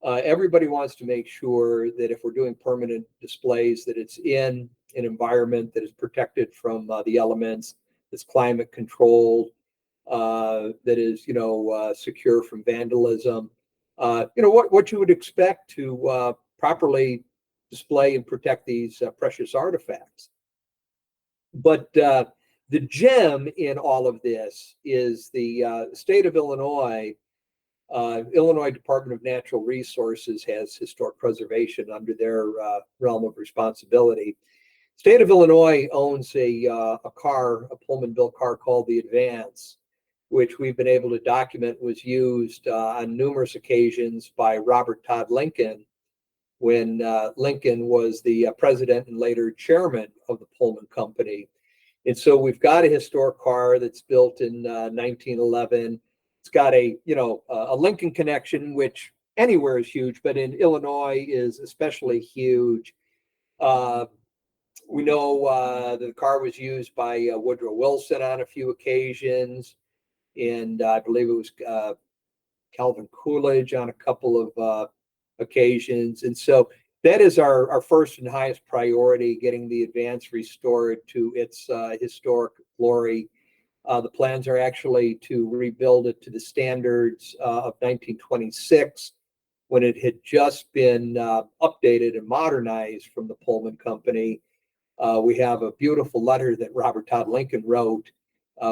everybody wants to make sure that if we're doing permanent displays, that it's in an environment that is protected from the elements, that's climate controlled, that is, secure from vandalism. What you would expect to properly display and protect these precious artifacts. But the gem in all of this is the state of Illinois. Illinois Department of Natural Resources has historic preservation under their realm of responsibility. State of Illinois owns a Pullman-built car called the Advance, which we've been able to document was used on numerous occasions by Robert Todd Lincoln when Lincoln was the president and later chairman of the Pullman Company. And so we've got a historic car that's built in 1911. It's got a Lincoln connection, which anywhere is huge, but in Illinois is especially huge. We know the car was used by Woodrow Wilson on a few occasions, and I believe it was Calvin Coolidge on a couple of occasions. And so that is our first and highest priority, getting the Advance restored to its historic glory. The plans are actually to rebuild it to the standards of 1926, when it had just been updated and modernized from the Pullman Company. We have a beautiful letter that Robert Todd Lincoln wrote.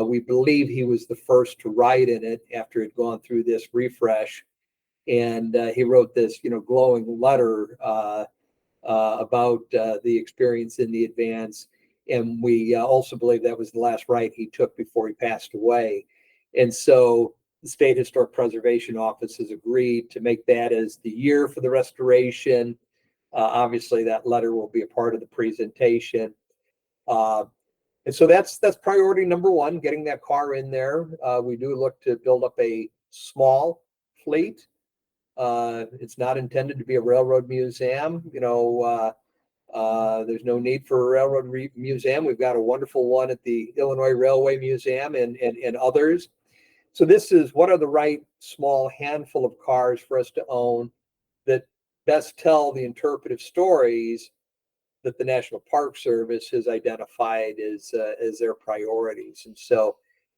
We believe he was the first to write in it after it had gone through this refresh. And he wrote this, glowing letter about the experience in the Advance. And we also believe that was the last ride he took before he passed away. And so the State Historic Preservation Office has agreed to make that as the year for the restoration. Obviously, that letter will be a part of the presentation. And so that's priority number one, getting that car in there. We do look to build up a small fleet. It's not intended to be a railroad museum. There's no need for a railroad museum. We've got a wonderful one at the Illinois Railway Museum and others. So this is what are the right small handful of cars for us to own that best tell the interpretive stories that the National Park Service has identified as their priorities. And so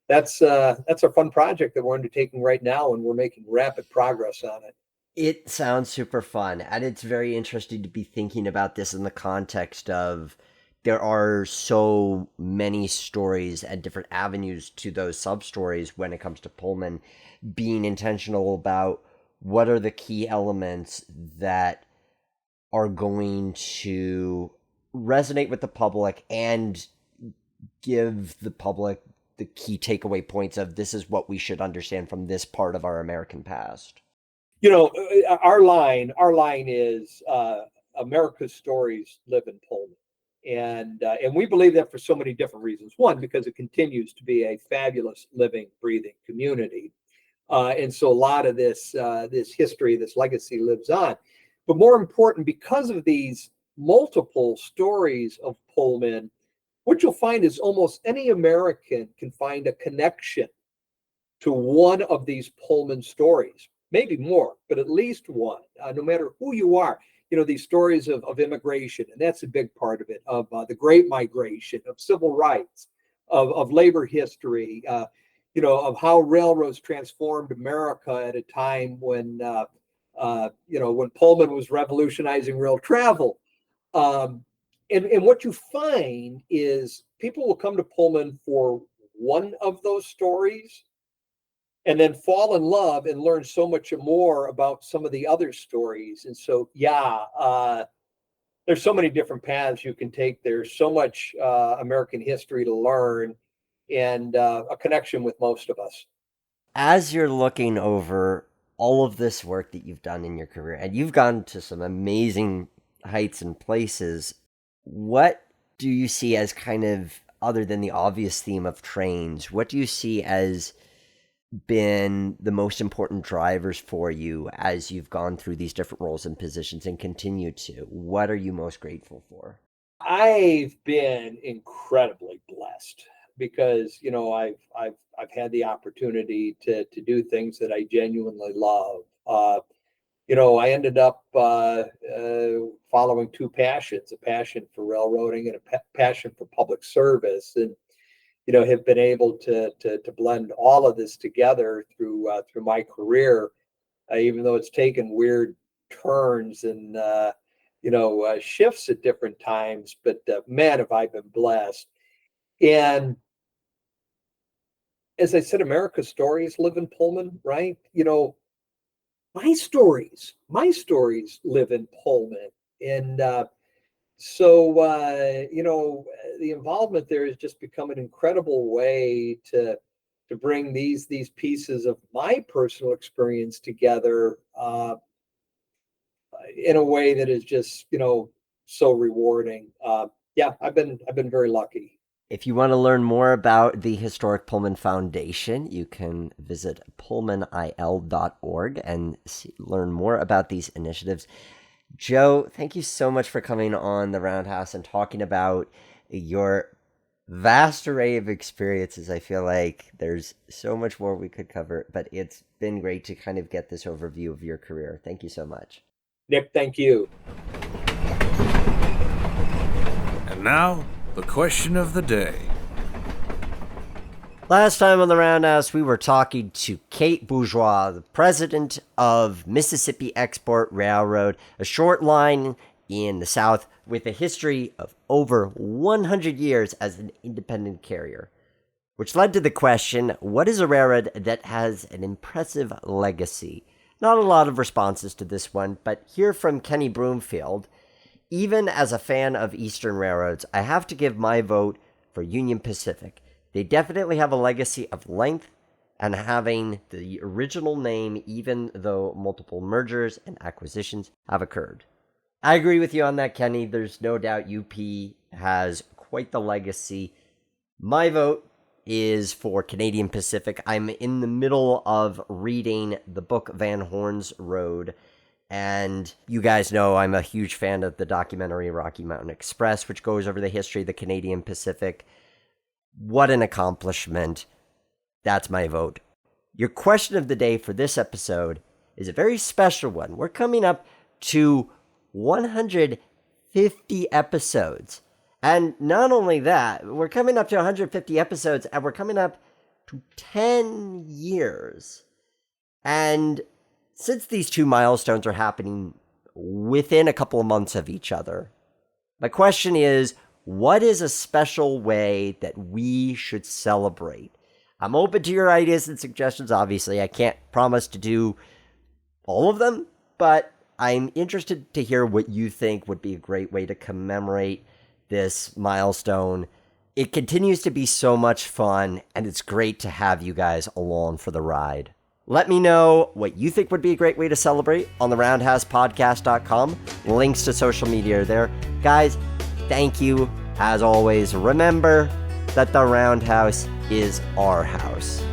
that's our fun project that we're undertaking right now, and we're making rapid progress on it. It sounds super fun, and it's very interesting to be thinking about this in the context of there are so many stories and different avenues to those sub-stories when it comes to Pullman, being intentional about what are the key elements that are going to resonate with the public and give the public the key takeaway points of this is what we should understand from this part of our American past. Our line is America's stories live in Pullman. And we believe that for so many different reasons. One, because it continues to be a fabulous living, breathing community. And so a lot of this history, this legacy lives on. But more important, because of these multiple stories of Pullman, what you'll find is almost any American can find a connection to one of these Pullman stories. Maybe more, but at least one, no matter who you are. These stories of immigration, and that's a big part of it, of the Great Migration, of civil rights, of labor history, of how railroads transformed America at a time when Pullman was revolutionizing rail travel. And what you find is people will come to Pullman for one of those stories and then fall in love and learn so much more about some of the other stories. And so, there's so many different paths you can take. There's so much American history to learn and a connection with most of us. As you're looking over all of this work that you've done in your career, and you've gone to some amazing heights and places, what do you see as kind of, other than the obvious theme of trains, what do you see as been the most important drivers for you as you've gone through these different roles and positions and continue to? What are you most grateful for? I've been incredibly blessed because I've had the opportunity to do things that I genuinely love. I ended up following two passions: a passion for railroading and a passion for public service, and have been able to blend all of this together through my career, even though it's taken weird turns and shifts at different times. But man, have I been blessed. And as I said, America's stories live in Pullman, right? My stories live in Pullman, and so, the involvement there has just become an incredible way to bring these pieces of my personal experience together in a way that is just, so rewarding. I've been very lucky. If you want to learn more about the Historic Pullman Foundation, you can visit pullmanil.org and learn more about these initiatives. Joe, thank you so much for coming on the Roundhouse and talking about your vast array of experiences. I feel like there's so much more we could cover, but it's been great to kind of get this overview of your career. Thank you so much. Nick, thank you. And now, the question of the day. Last time on the Roundhouse, we were talking to Kate Bourgeois, the president of Mississippi Export Railroad, a short line in the South with a history of over 100 years as an independent carrier. Which led to the question, what is a railroad that has an impressive legacy? Not a lot of responses to this one, but here from Kenny Broomfield, even as a fan of Eastern railroads, I have to give my vote for Union Pacific. They definitely have a legacy of length and having the original name, even though multiple mergers and acquisitions have occurred. I agree with you on that, Kenny. There's no doubt UP has quite the legacy. My vote is for Canadian Pacific. I'm in the middle of reading the book Van Horn's Road, and you guys know I'm a huge fan of the documentary Rocky Mountain Express, which goes over the history of the Canadian Pacific. What an accomplishment. That's my vote. Your question of the day for this episode is a very special one. We're coming up to 150 episodes. And not only that, we're coming up to 150 episodes and we're coming up to 10 years. And since these two milestones are happening within a couple of months of each other, my question is, what is a special way that we should celebrate? I'm open to your ideas and suggestions. Obviously, I can't promise to do all of them, but I'm interested to hear what you think would be a great way to commemorate this milestone. It continues to be so much fun, and it's great to have you guys along for the ride. Let me know what you think would be a great way to celebrate on the roundhousepodcast.com. Links to social media are there. Guys, thank you. As always, remember that the Roundhouse is our house.